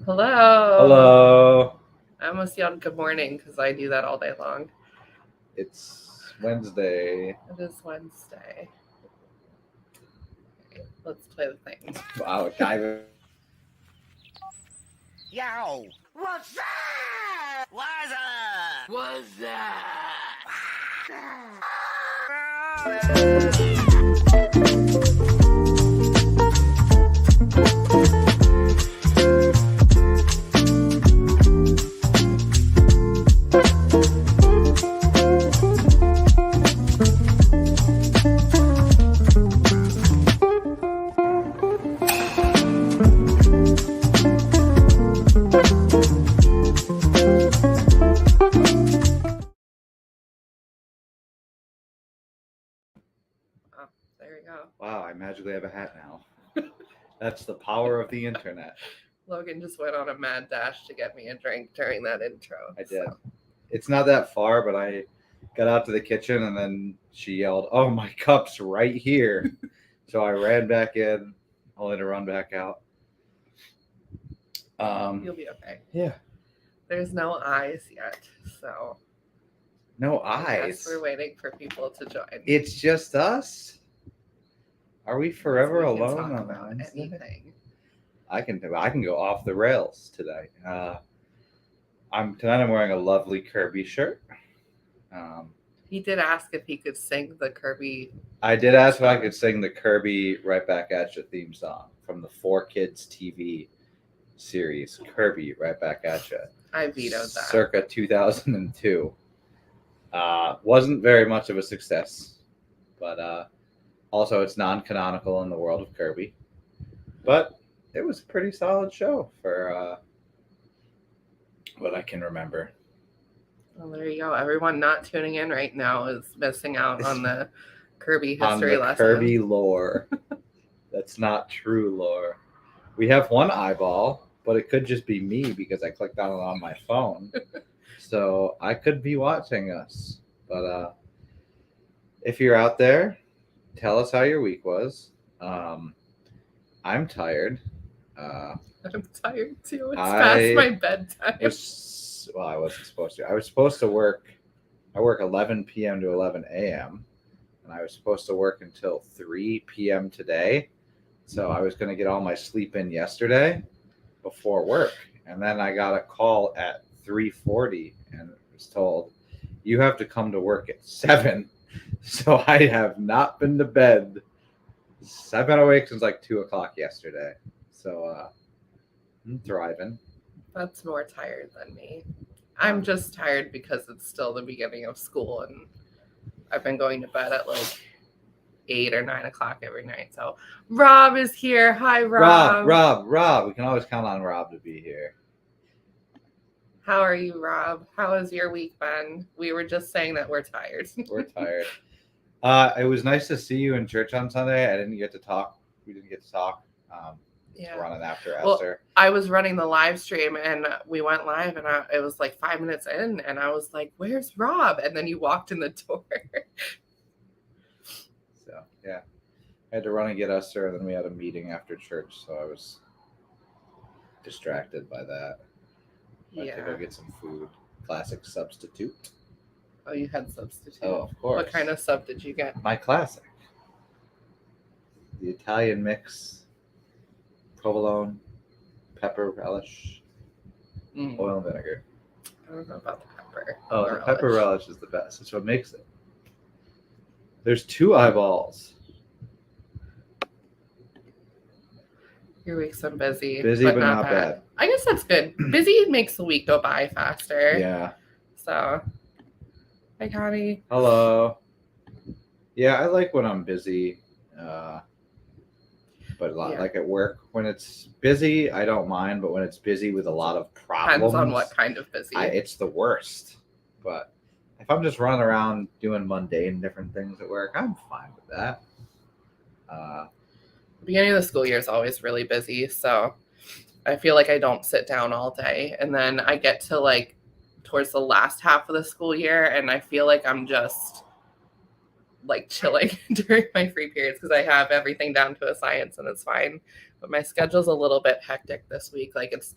Hello. Hello. I almost yelled good morning because I do that all day long. It's Wednesday. It is Wednesday. Okay, let's play the thing. Wow, dive. Yo! What's up? What's up? What's Oh, there we go. Wow, I magically have a hat now. That's the power of the internet. Logan just went on a mad dash to get me a drink during that intro. I did. It's not that far, but I got out to the kitchen and then she yelled, "Oh, my cup's right here." So I ran back in, only to run back out. You'll be okay. Yeah. There's no eyes yet, so No I guess eyes. we're waiting for people to join. It's just us. Are we forever So we can alone talk on about Wednesday? anything. I can go off the rails today. Tonight I'm wearing a lovely Kirby shirt. He did ask if he could sing the Kirby. I did ask if I could sing the Kirby Right Back At You theme song from the 4Kids TV series, Kirby Right Back At You. I vetoed that. Circa 2002. Wasn't very much of a success, but also it's non-canonical in the world of Kirby. But it was a pretty solid show for what I can remember. Well, there you go. Everyone not tuning in right now is missing out on the Kirby On history the lesson. Kirby lore. That's not true lore. We have one eyeball, but it could just be me because I clicked on it on my phone. So I could be watching us. But if you're out there, tell us how your week was. I'm tired. I'm tired too. It's past my bedtime. I wasn't supposed to. I was supposed to work. I work 11 p.m. to 11 a.m. and I was supposed to work until 3 p.m. today. So I was going to get all my sleep in yesterday before work. And then I got a call at 3:40 and was told, "You have to come to work at 7." So I have not been to bed. I've been awake since like 2 o'clock yesterday. So I'm thriving. That's more tired than me. I'm just tired because it's still the beginning of school and I've been going to bed at like 8 or 9 o'clock every night. So Rob is here. Hi, Rob. Rob. We can always count on Rob to be here. How are you, Rob? How has your week been? We were just saying that we're tired. We're tired. It was nice to see you in church on Sunday. I didn't get to talk. We didn't get to talk. Yeah. Running after Well, Esther. I was running the live stream and we went live and it was like 5 minutes in and I was like, "Where's Rob?" And then you walked in the door. So yeah, I had to run and get Esther, and then we had a meeting after church, so I was distracted by that. Went to go get some food. Classic substitute. Oh, you had substitute. Oh, of course. What kind of sub did you get? My classic. The Italian mix. Provolone, pepper relish, oil and vinegar. I don't know about the pepper. Oh, the pepper relish is the best. That's what makes it. There's 2 eyeballs. Your week's been busy. Busy, but not bad. I guess that's good. Busy makes the week go by faster. Yeah. So, hi, Connie. Hello. Yeah, I like when I'm busy. But like at work, when it's busy, I don't mind. But when it's busy with a lot of problems, depends on what kind of busy. It's the worst. But if I'm just running around doing mundane different things at work, I'm fine with that. The beginning of the school year is always really busy, so I feel like I don't sit down all day, and then I get to like towards the last half of the school year, and I feel like I'm just like chilling during my free periods because I have everything down to a science and it's fine. But my schedule's a little bit hectic this week. Like it's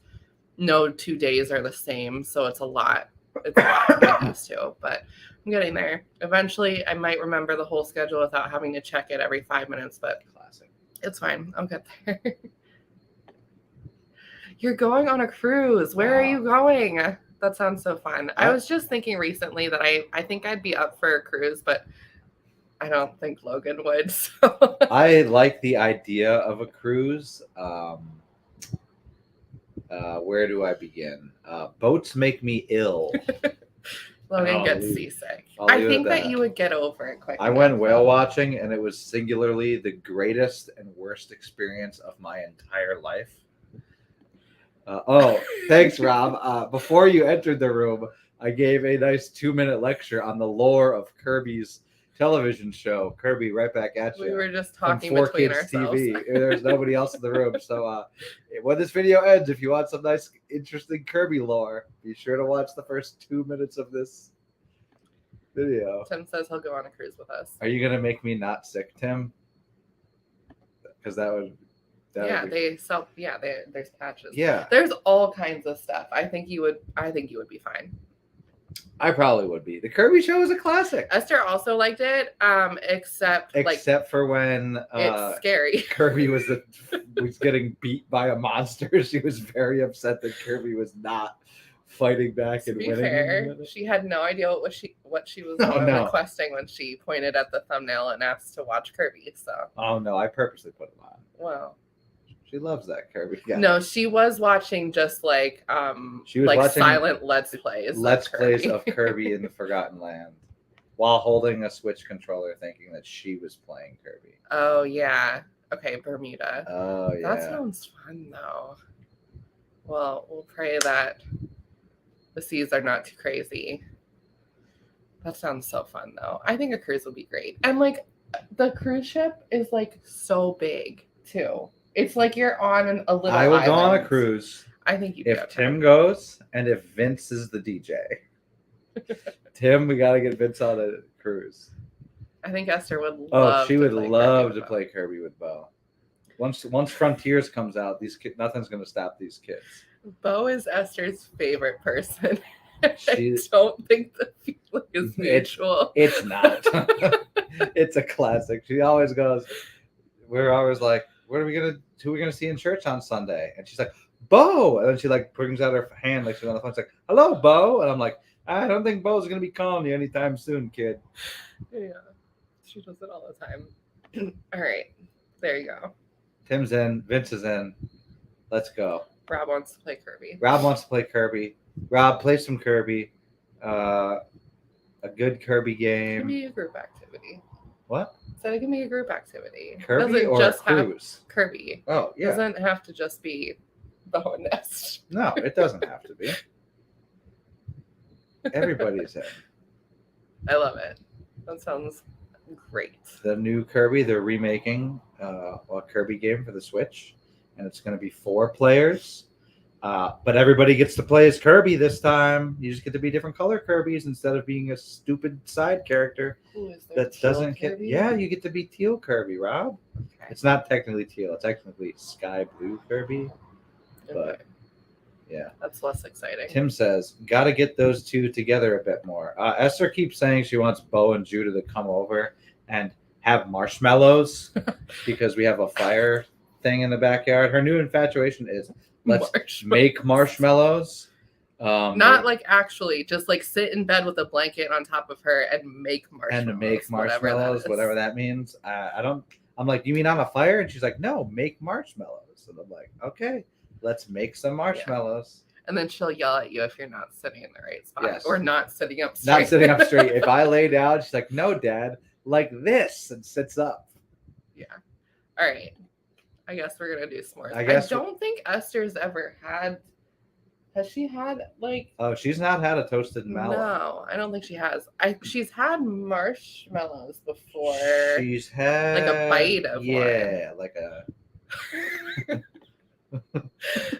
no 2 days are the same, so it's a lot. It's a lot to get used to, but I'm getting there. Eventually, I might remember the whole schedule without having to check it every 5 minutes, but Classic. it's fine. I'll get there. You're going on a cruise. Where are you going? That sounds so fun. I was just thinking recently that I think I'd be up for a cruise, but I don't think Logan would. So. I like the idea of a cruise. Where do I begin? Boats make me ill. Logan gets seasick. I'll I leave it think at that that. you would get over it quick. I went whale watching, and it was singularly the greatest and worst experience of my entire life. Thanks, Rob. Before you entered the room, I gave a nice 2-minute lecture on the lore of Kirby's television show. Kirby, right back at you. We were just talking from between 4Kids ourselves. TV. There's nobody else in the room. So when this video ends, if you want some nice, interesting Kirby lore, be sure to watch the first 2 minutes of this video. Tim says he'll go on a cruise with us. Are you going to make me not sick, Tim? Because that would... they sell. Yeah, there's patches. Yeah, there's all kinds of stuff. I think you would be fine. I probably would be. The Kirby show is a classic. Esther also liked it, except for when it's scary. Kirby was getting beat by a monster. She was very upset that Kirby was not fighting back and winning. To be fair, she had no idea what she was requesting when she pointed at the thumbnail and asked to watch Kirby. So. Oh no, I purposely put it on. Wow. She loves that Kirby guy. No, she was watching just she was like watching silent let's plays of Kirby in the Forgotten Land while holding a Switch controller, thinking that she was playing Kirby. Oh yeah. Okay, Bermuda. Oh yeah. That sounds fun though. Well, we'll pray that the seas are not too crazy. That sounds so fun though. I think a cruise would be great. And like the cruise ship is like so big too. It's like you're on a little. I will go on a island. cruise. I think you. If Tim goes and if Vince is the DJ, Tim, we gotta get Vince on a cruise. I think Esther would. Love she would love to play Kirby with Bo. Once Frontiers comes out, nothing's gonna stop these kids. Bo is Esther's favorite person. I don't think the feeling is mutual. It's not. It's a classic. She always goes. We're always like, who are we gonna see in church on Sunday? And she's like, Bo. And then she like brings out her hand like she's on the phone. She's like, hello, Bo. And I'm like, I don't think Bo's gonna be calling you anytime soon, kid. Yeah, she does it all the time. All right, there you go. Tim's in. Vince is in. Let's go. Rob wants to play Kirby. Rob, play some Kirby. A good Kirby game. Give me a group activity. What? So give me a group activity. Kirby doesn't or just cruise? Have Kirby. Oh, yeah. Doesn't have to just be Bow and Nest. No, it doesn't have to be. Everybody's in. I love it. That sounds great. The new Kirby, they're remaking a Kirby game for the Switch, and it's going to be 4 players. But everybody gets to play as Kirby this time. You just get to be different color Kirbys instead of being a stupid side character that doesn't get. Yeah, you get to be teal Kirby, Rob. Okay. It's not technically teal. It's technically sky blue Kirby. But yeah, that's less exciting. Tim says, got to get those two together a bit more. Esther keeps saying she wants Bo and Judah to come over and have marshmallows because we have a fire thing in the backyard. Her new infatuation is let's make marshmallows. Not like actually, just like sit in bed with a blanket on top of her and make marshmallows. Whatever that means. I'm like, you mean on a fire? And she's like, no, make marshmallows. And I'm like, okay, let's make some marshmallows. Yeah. And then she'll yell at you if you're not sitting in the right spot. Yes. Or not sitting up straight. Not sitting up straight. If I lay down, she's like, no, Dad, like this, and sits up. Yeah. All right. I guess we're going to do s'mores. I don't think Esther's ever had. Has she had like? Oh, she's not had a toasted mallow. No, I don't think she has. She's had marshmallows before. She's had like a bite of one. Yeah, like a.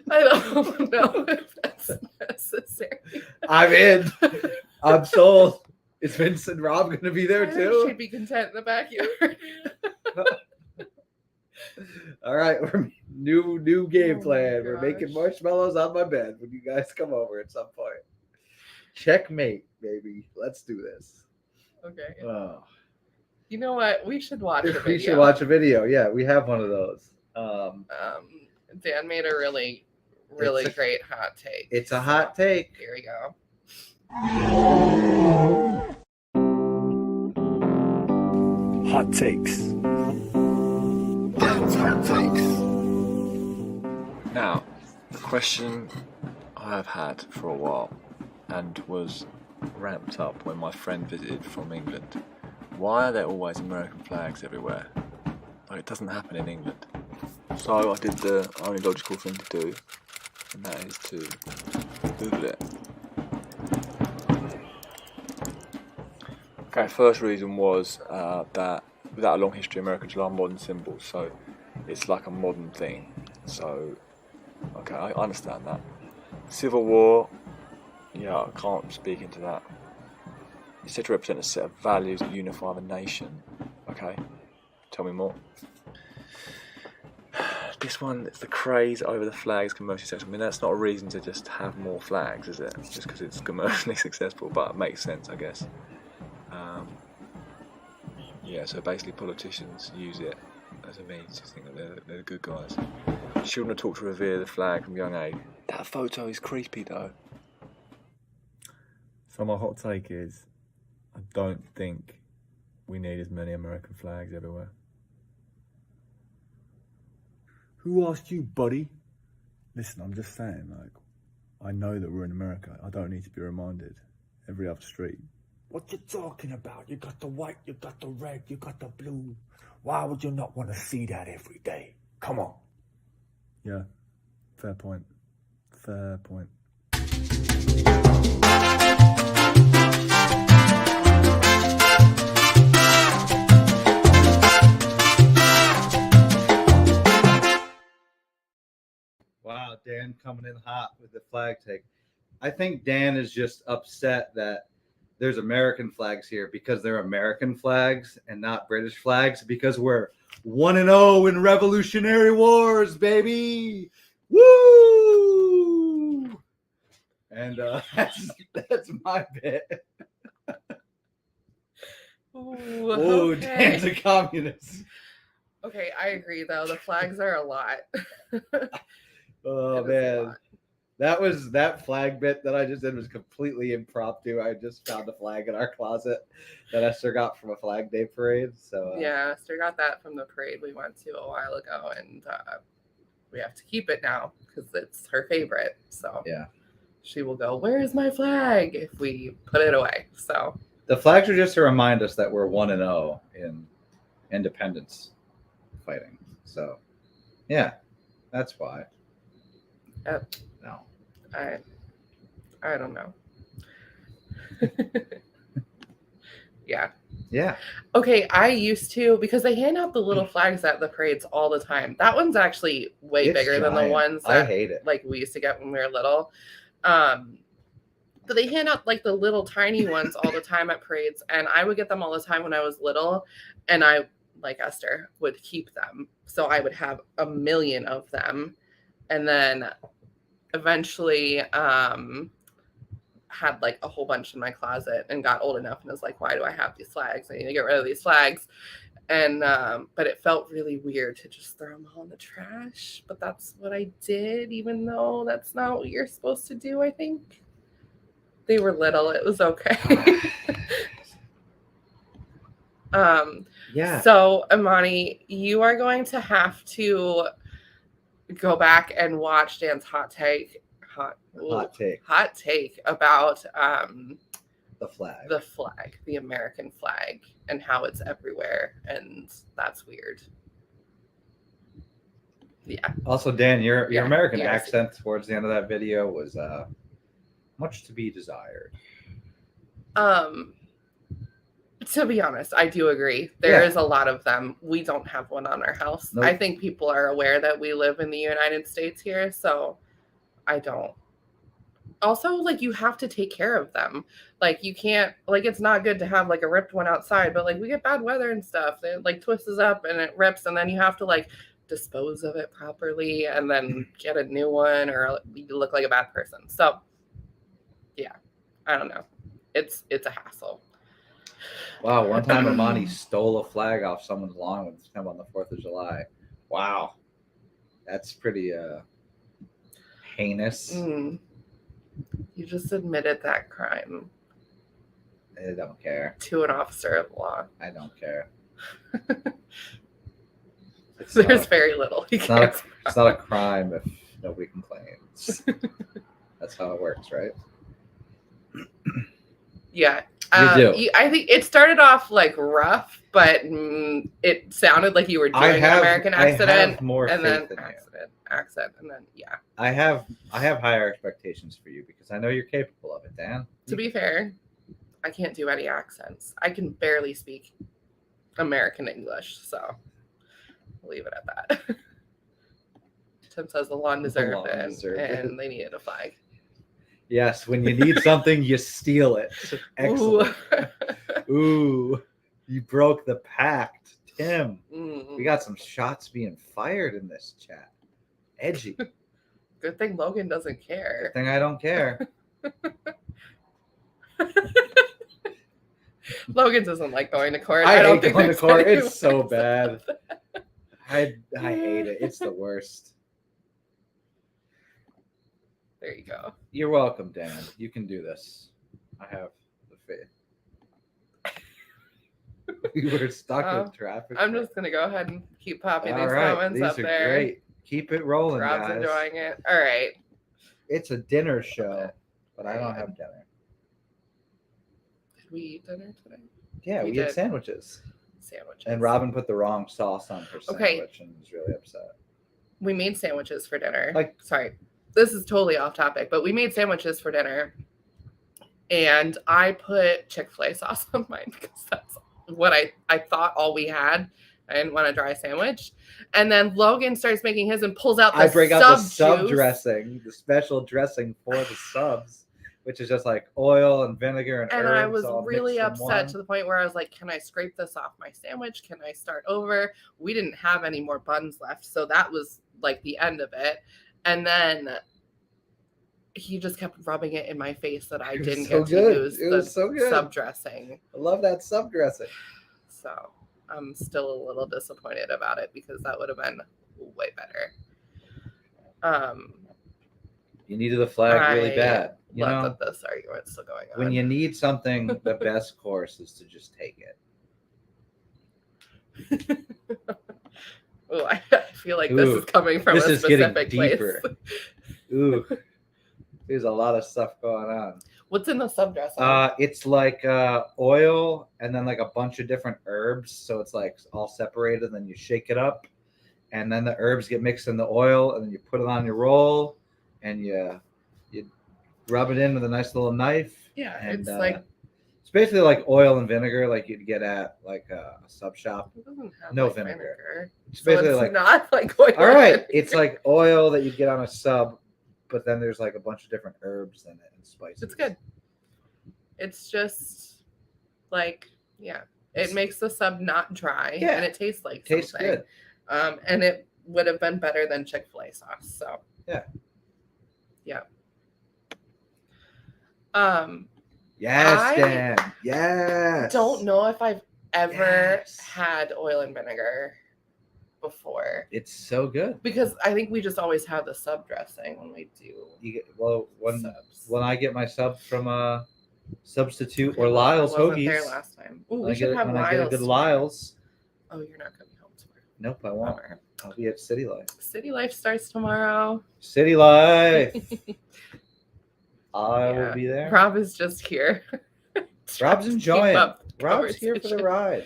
I don't know if that's necessary. I'm in. I'm sold. Is Vince and Rob going to be there too? She'd be content in the backyard. All right, we're New game Oh my plan. We're making gosh. marshmallows on my bed when you guys come over at some point. Checkmate, baby. Let's do this. Okay. Oh. You know what? We should watch a video. We should watch a video. Yeah, we have one of those. Dan made a really great hot take. It's a hot take. Here we go. Hot takes. Dan's hot takes. Now, the question I have had for a while and was ramped up when my friend visited from England. Why are there always American flags everywhere? Like, it doesn't happen in England. So I did the only logical thing to do, and that is to Google it. Okay, first reason was that without a long history, Americans are modern symbols, so it's like a modern thing. So, okay, I understand that. Civil War, yeah, I can't speak into that. It's said to represent a set of values that unify the nation. Okay, tell me more. This one, it's the craze over the flags commercially successful. I mean, that's not a reason to just have more flags, is it? Just because it's commercially successful, but it makes sense, I guess. Yeah, so basically politicians use it as a means to think that they're the good guys. Children are taught to revere the flag from a young age. That photo is creepy though. So my hot take is, I don't think we need as many American flags everywhere. Who asked you, buddy? Listen, I'm just saying, like, I know that we're in America. I don't need to be reminded every other street. What you talking about? You got the white, you got the red, you got the blue. Why would you not want to see that every day? Come on. Yeah, fair point. Fair point. Wow, Dan coming in hot with the flag take. I think Dan is just upset that there's American flags here because they're American flags and not British flags, because we're 1-0 in Revolutionary Wars, baby. Woo! And that's my bit. Ooh, Oh, okay. Dan's a communist. Okay, I agree though. The flags are a lot. Oh It is a man. lot. That flag bit that I just did was completely impromptu. I just found a flag in our closet that Esther got from a Flag Day parade. So Yeah, Esther got that from the parade we went to a while ago, and we have to keep it now because it's her favorite. So yeah, she will go, "Where's my flag?" if we put it away. So the flags are just to remind us that we're 1-0 in independence fighting. So yeah, that's why. Yep. No. I don't know. Yeah. Yeah. Okay, I used to, because they hand out the little flags at the parades all the time. That one's actually way It's bigger than the giant. ones I that hate it. like we used to get when we were little. But they hand out like the little tiny ones all the time at parades, and I would get them all the time when I was little, and I, like Esther, would keep them. So I would have a million of them, and then eventually had like a whole bunch in my closet and got old enough and was like, why do I have these flags? I need to get rid of these flags. And but it felt really weird to just throw them all in the trash. But that's what I did, even though that's not what you're supposed to do, I think. They were little, it was okay. Yeah. So Amani, you are going to have to go back and watch Dan's hot take about The flag. the American flag, and how it's everywhere, and that's weird. Yeah. Also, Dan, your Yeah, American yes. accent towards the end of that video was much to be desired. To be honest, I do agree. There Yeah. is a lot of them. We don't have one on our house. Nope. I think people are aware that we live in the United States here, so I don't. Also, like, you have to take care of them. Like, you can't, like, it's not good to have like a ripped one outside, but like we get bad weather and stuff. It like twists up and it rips, and then you have to like dispose of it properly and then get a new one, or you look like a bad person. So yeah, I don't know. It's a hassle. Wow, one time Amani stole a flag off someone's lawn with him on the 4th of July. Wow. That's pretty heinous. You just admitted that crime I don't care. to an officer of law. I don't care. There's very little he cares. It's not a crime if nobody complains. That's how it works, right? Yeah. You do. I think it started off like rough, but it sounded like you were doing an American accent, I have more and faith then in you. accent, and then yeah. I have higher expectations for you because I know you're capable of it, Dan. To be fair, I can't do any accents. I can barely speak American English, so I'll leave it at that. Tim says the lawn deserved it, and they needed a flag. Yes, when you need something, you steal it. Excellent. Ooh, you broke the pact, Tim. We got some shots being fired in this chat. Edgy. Good thing Logan doesn't care. Good thing I don't care. Logan doesn't like going to court. I don't hate think going to there's court. anyone It's so who bad. says I hate it. It's the worst. There you go. You're welcome, Dan. You can do this. I have the faith. We were stuck in traffic. I'm just gonna go ahead and keep popping All these right, comments these up are there. great. Keep it rolling, Rob's guys. enjoying it. All right. It's a dinner show, but I don't have dinner. Did we eat dinner today? Yeah, we did. had sandwiches. Sandwiches. And Robin put the wrong sauce on her sandwich and was really upset. We made sandwiches for dinner. Sorry, this is totally off topic, but we made sandwiches for dinner. And I put Chick-fil-A sauce on mine because that's what I thought all we had. I didn't want a dry sandwich. And then Logan starts making his and pulls out the I break out the sub juice. dressing, the special dressing for the subs, which is just like oil and vinegar and herbs. I was all really mixed in upset one. to the point where I was like, can I scrape this off my sandwich? Can I start over? We didn't have any more buns left. So that was like the end of it. And then he just kept rubbing it in my face that I didn't get to use the sub dressing. I love that sub dressing. So I'm still a little disappointed about it because that would have been way better. You needed a flag really bad. You love know, that this argument's still going on. when you need something, the best course is to just take it. Oh, I feel like this is coming from a getting specific place. deeper. Ooh, there's a lot of stuff going on. What's in the sub dressing? It's like oil and then like a bunch of different herbs. So it's like all separated. And then you shake it up, and then the herbs get mixed in the oil, and then you put it on your roll, and you rub it in with a nice little knife. Yeah, and, it's like it's basically like oil and vinegar, like you'd get at like a sub shop. it doesn't have No like vinegar. It's So basically it's like not like oil. all right, it's like oil that you get on a sub, but then there's like a bunch of different herbs in it and spices. It's good. It's just like, yeah, it makes the sub not dry, and it tastes like Tastes something. good. And it would have been better than Chick-fil-A sauce. So yeah. Yes, Dan. Yes. Don't know if I've ever had oil and vinegar before. It's so good because I think we just always have the sub dressing when we do. When I get my subs from a Substitute or Lyle's I wasn't Hoagies. there last time. Ooh, we should have Lyle's. I get a good Lyle's. Oh, you're not coming home tomorrow. Nope, I won't. I'll be at City Life. City Life starts tomorrow. City Life. I will be there. Rob is just here. Rob's enjoying it. Rob's here for the ride.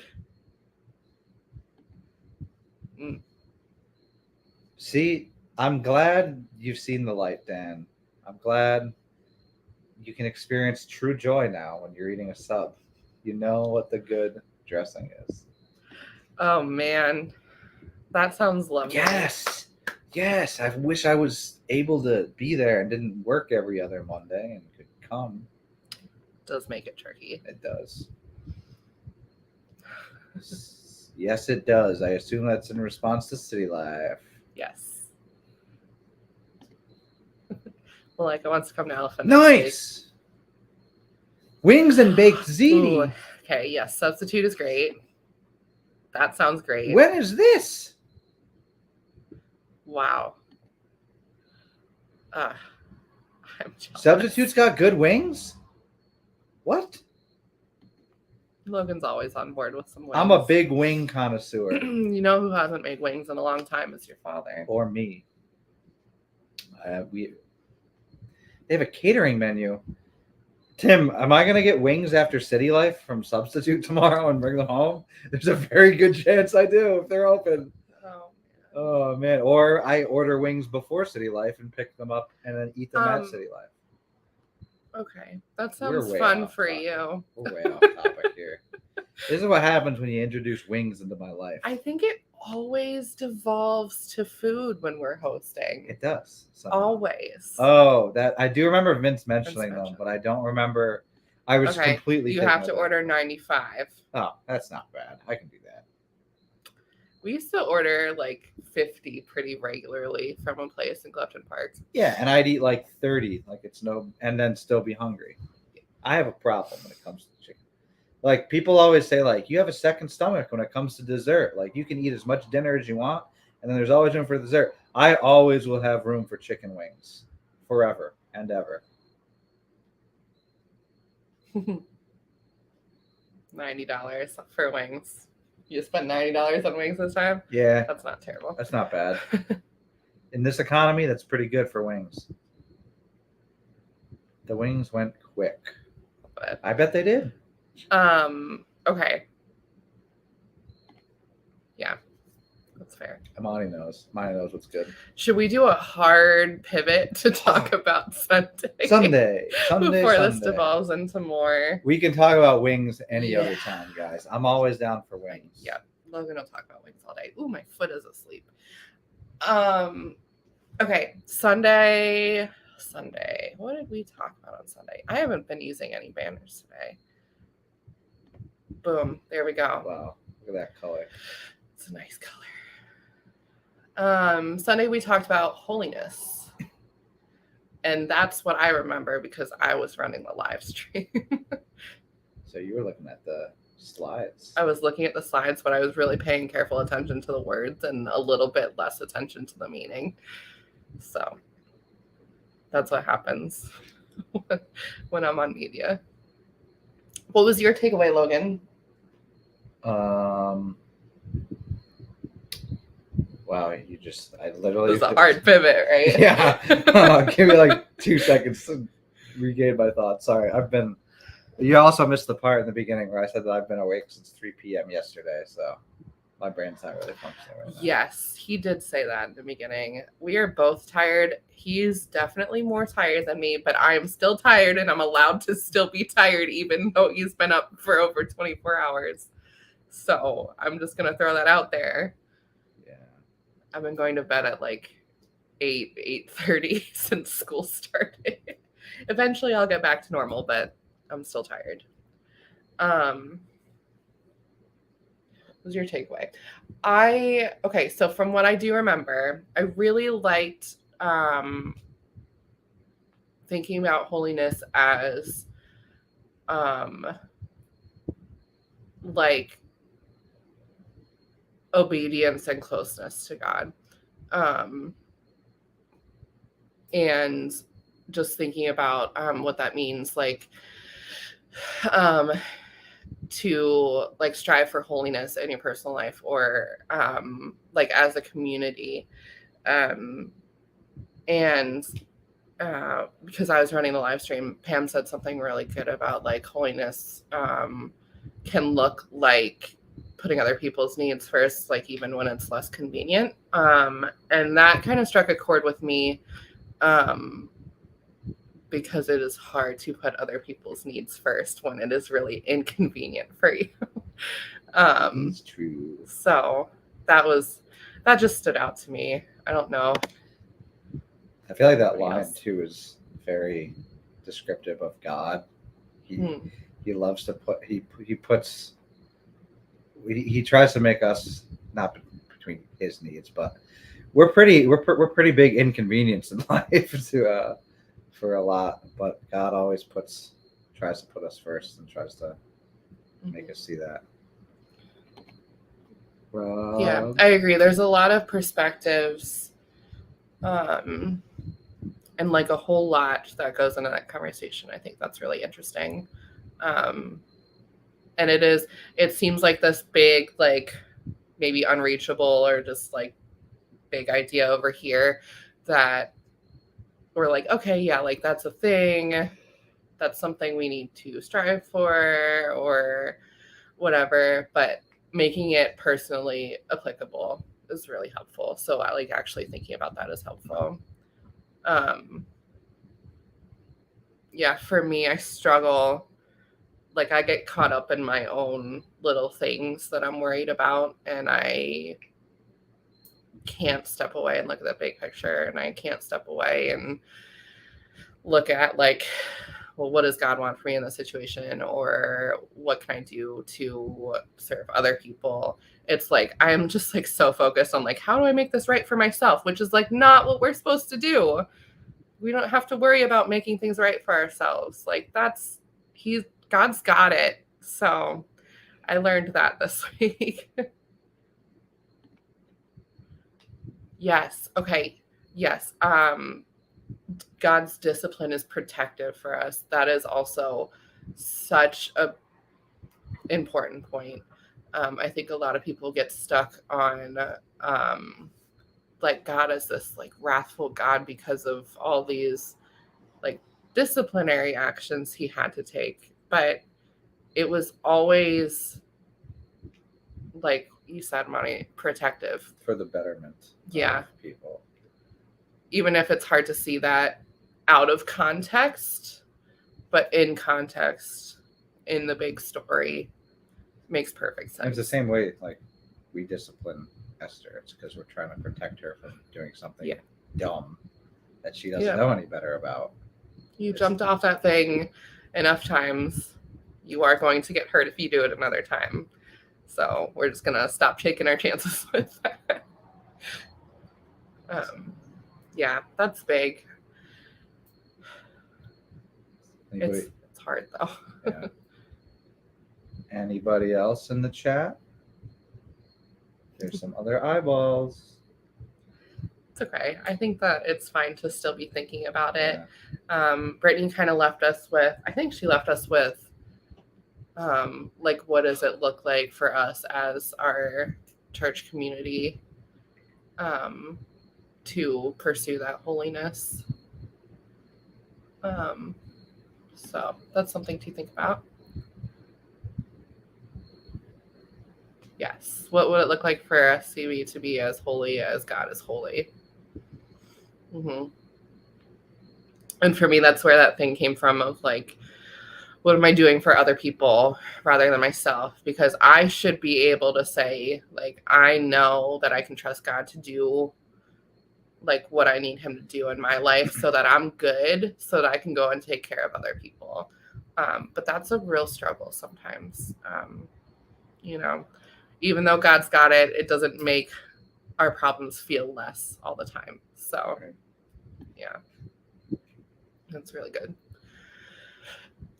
See, I'm glad you've seen the light, Dan. I'm glad you can experience true joy now when you're eating a sub. You know what the good dressing is. Oh, man. That sounds lovely. Yes. Yes. I wish I was able to be there and didn't work every other Monday and could come. It does make it tricky. It does. Yes, it does. I assume that's in response to city life. Yes. Malika wants to come to Elephant next week. Nice. Wings and baked Ooh, ziti. okay, yes, substitute is great. That sounds great. When is this? Wow. I'm jealous. Substitute's got good wings? What? Logan's always on board with some wings. I'm a big wing connoisseur. You know who hasn't made wings in a long time is your father. Or me. They have a catering menu. Tim, am I going to get wings after City Life from Substitute tomorrow and bring them home? There's a very good chance I do if they're open. Oh, man. Or I order wings before City Life and pick them up and then eat them at City Life. Okay. That sounds way fun off for topic. you. We're way off topic here. This is what happens when you introduce wings into my life. I think it always devolves to food when we're hosting. It does. somehow. Always. Oh, that I do remember Vince mentioning them, but I don't remember. I was Okay, completely. you taken have to aback. order 95. Oh, that's not bad. I can do that. We used to order like 50 pretty regularly from a place in Clifton Park. Yeah, and I'd eat like 30, like it's no, and then still be hungry. I have a problem when it comes to chicken. Like people always say, like you have a second stomach when it comes to dessert. Like you can eat as much dinner as you want, and then there's always room for dessert. I always will have room for chicken wings, forever and ever. $90 for wings. You spent $90 on wings this time? Yeah, That's not terrible. that's not bad. In this economy, that's pretty good for wings. The wings went quick. But, I bet they did. okay. Yeah, that's fair. Amani knows. Amani knows what's good. Should we do a hard pivot to talk about Sunday? Sunday. Before this devolves into more. We can talk about wings any Yeah. other time, guys. I'm always down for wings. Yeah, Logan will talk about wings all day. Ooh, my foot is asleep. Okay, Sunday. What did we talk about on Sunday? I haven't been using any banners today. Boom, there we go. Wow, look at that color. It's a nice color. Sunday we talked about holiness. And that's what I remember because I was running the live stream. So you were looking at the slides. I was looking at the slides, but I was really paying careful attention to the words and a little bit less attention to the meaning. So that's what happens when I'm on media. What was your takeaway, Logan? Wow, I It literally. was a hard pivot, right? Yeah. Give me like 2 seconds to regain my thoughts. Sorry, you also missed the part in the beginning where I said that I've been awake since 3 p.m. yesterday, so my brain's not really functioning right now. Yes, he did say that in the beginning. We are both tired. He's definitely more tired than me, but I am still tired and I'm allowed to still be tired even though he's been up for over 24 hours. So I'm just going to throw that out there. Yeah. I've been going to bed at like 8:30 since school started. Eventually I'll get back to normal, but I'm still tired. What was your takeaway? Okay, so from what I do remember, I really liked thinking about holiness as like obedience and closeness to God. And just thinking about what that means, like to like strive for holiness in your personal life or like as a community. And because I was running the live stream, Pam said something really good about like holiness can look like putting other people's needs first, like even when it's less convenient. And that kind of struck a chord with me because it is hard to put other people's needs first when it is really inconvenient for you. It's true. So that just stood out to me. I don't know. I feel like that line too is very descriptive of God. He loves to he puts he tries to make us not between his needs, but we're pretty big inconvenience in life to for a lot. But God always tries to put us first and tries to make us see that. Yeah, I agree. There's a lot of perspectives, and like a whole lot that goes into that conversation. I think that's really interesting. And it seems like this big, like maybe unreachable or just like big idea over here that we're like, okay, yeah, like that's a thing. That's something we need to strive for or whatever. But making it personally applicable is really helpful. So I like actually thinking about that is helpful. Yeah, for me, I struggle. Like I get caught up in my own little things that I'm worried about, and I can't step away and look at the big picture, and I can't step away and look at like, well, what does God want for me in this situation, or what can I do to serve other people? It's like I'm just like so focused on like, how do I make this right for myself, which is like not what we're supposed to do. We don't have to worry about making things right for ourselves. Like God's got it. So I learned that this week. Yes. Okay. Yes. God's discipline is protective for us. That is also such a important point. I think a lot of people get stuck on like God is this like wrathful God because of all these like disciplinary actions he had to take. But it was always, like you said, Monty, protective. For the betterment Yeah. of people. Even if it's hard to see that out of context, but in context, in the big story, makes perfect sense. And it's the same way, like, we discipline Esther. It's because we're trying to protect her from doing something dumb that she doesn't know any better about. You jumped off that thing enough times, you are going to get hurt if you do it another time. So we're just going to stop taking our chances with that. Yeah, that's big. It's hard, though. Yeah. Anybody else in the chat? There's some other eyeballs. It's okay. I think that it's fine to still be thinking about it. Yeah. Brittany kind of left us with, I think she left us with, like, what does it look like for us as our church community to pursue that holiness. So that's something to think about. Yes. What would it look like for SCB to be as holy as God is holy? Mm-hmm. And for me, that's where that thing came from of like, what am I doing for other people rather than myself? Because I should be able to say, like, I know that I can trust God to do like what I need him to do in my life so that I'm good, so that I can go and take care of other people. But that's a real struggle sometimes. You know, even though God's got it, it doesn't make our problems feel less all the time. So, yeah, that's really good.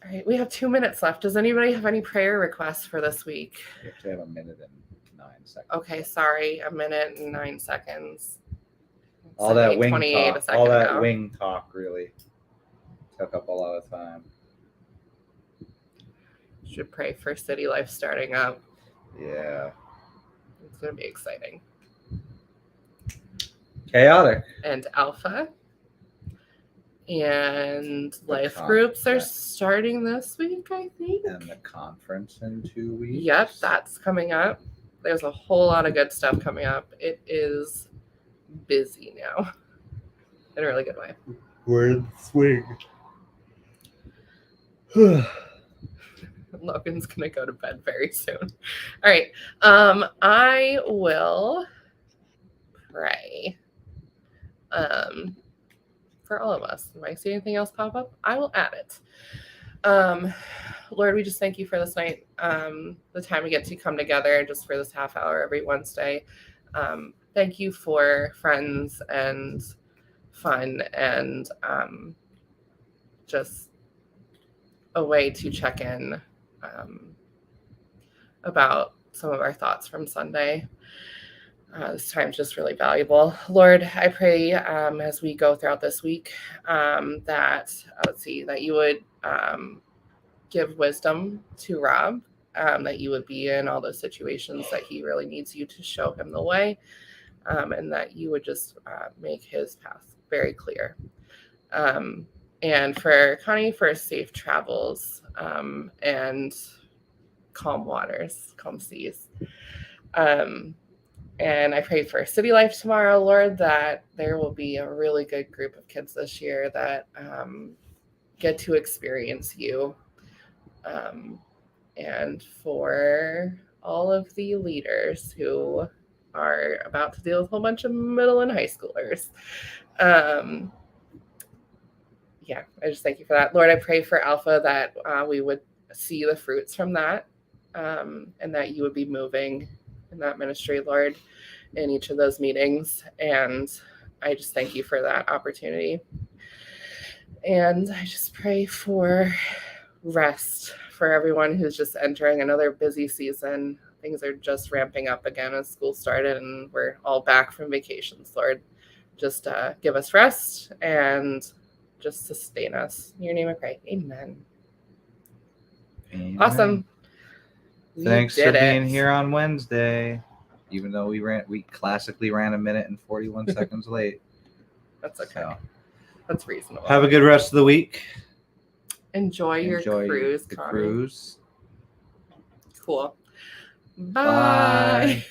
All right, we have 2 minutes left. Does anybody have any prayer requests for this week? We actually have 1 minute and 9 seconds. Okay, sorry, 1 minute and 9 seconds. All that wing talk. All that wing talk really took up a lot of time. Should pray for City Life starting up. Yeah. It's going to be exciting. Chaotic. And Alpha. And life groups are starting this week, I think. And the conference in 2 weeks. Yep, that's coming up. There's a whole lot of good stuff coming up. It is busy now. In a really good way. We're in swing. Logan's gonna go to bed very soon. All right. I will pray. For all of us. If I see anything else pop up, I will add it. Lord, we just thank you for this night, the time we get to come together just for this half hour every Wednesday. Thank you for friends and fun and just a way to check in about some of our thoughts from Sunday. This time's just really valuable. Lord, I pray as we go throughout this week that you would give wisdom to Rob, that you would be in all those situations that he really needs you to show him the way, and that you would just make his path very clear. And for Connie, for safe travels and calm waters, calm seas. And I pray for City Life tomorrow, Lord, that there will be a really good group of kids this year that get to experience you. And for all of the leaders who are about to deal with a whole bunch of middle and high schoolers. Yeah, I just thank you for that. Lord, I pray for Alpha that we would see the fruits from that, and that you would be moving in that ministry, Lord, in each of those meetings. And I just thank you for that opportunity. And I just pray for rest for everyone who's just entering another busy season. Things are just ramping up again as school started and we're all back from vacations, Lord. Just give us rest and just sustain us. In your name I pray. Amen. Amen. Awesome. Thanks for being here on Wednesday, even though we classically ran 1 minute and 41 seconds late. That's okay. So, that's reasonable. have a good rest of the week. Enjoy your cruise, the Connie. cruise. Cool. Bye.